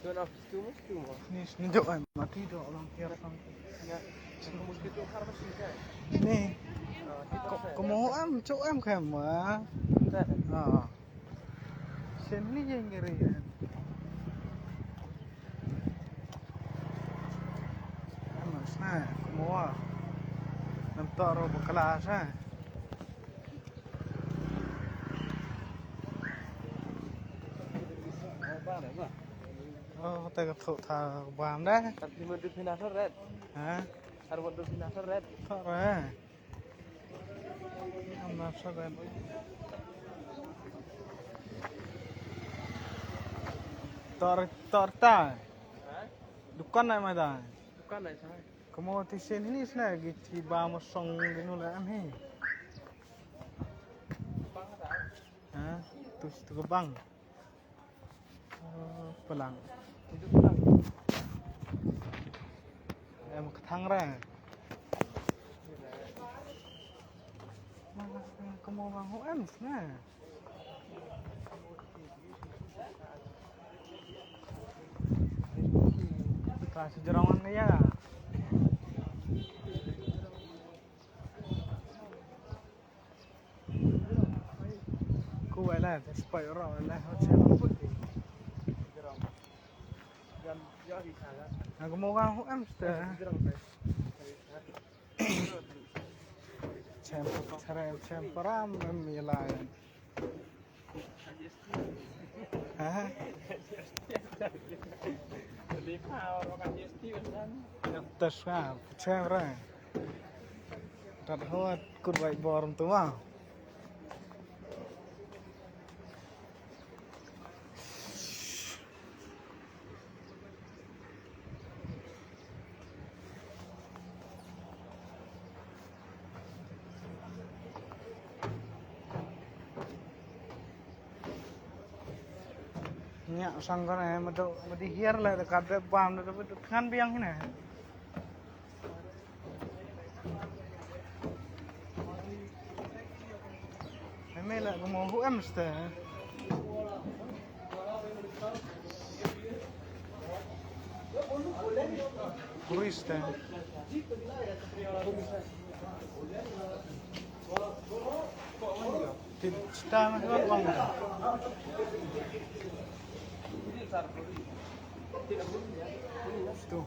Doon af stuur mo. Ni do ay mati do lang kaya pang. Nga. Kung mosquito karma siya. Ni Kita sa. como chỗ em khem mà. Sa. Sen ni yang ngeri. Mas na como nam taro bakla sa. Oh, tay thụ thà vàng đấy. Tapi mo definasor red. Hả? Har mo definasor red. Thọ rồi. Nam sa red. Tor ta. Ha? Dukan này mà ta. Bukan lah saya. Kamu di sini sana gitu bawa song dinu lah ni. Bang ada. Hah? Tu bang. Pelang. Itu pulang. Em thang ra. Kamu bang ho em na. Kasih jerangan ya. Cô ấy là spray rồi là họ sẽ không phun gì. Dan ya di sana. Aku mau kan em sudah. Champeram melayan. Hah? Di power makan yesti kan. Terserah, champeram. Thật hết cút vậy bò đúng không? Nyak sang con này mà đi hier lại cả đẹp bám nó khăn biang thế này. Mấy lại có món hũ em sờ. Turista. Kita masih uang. Tuh.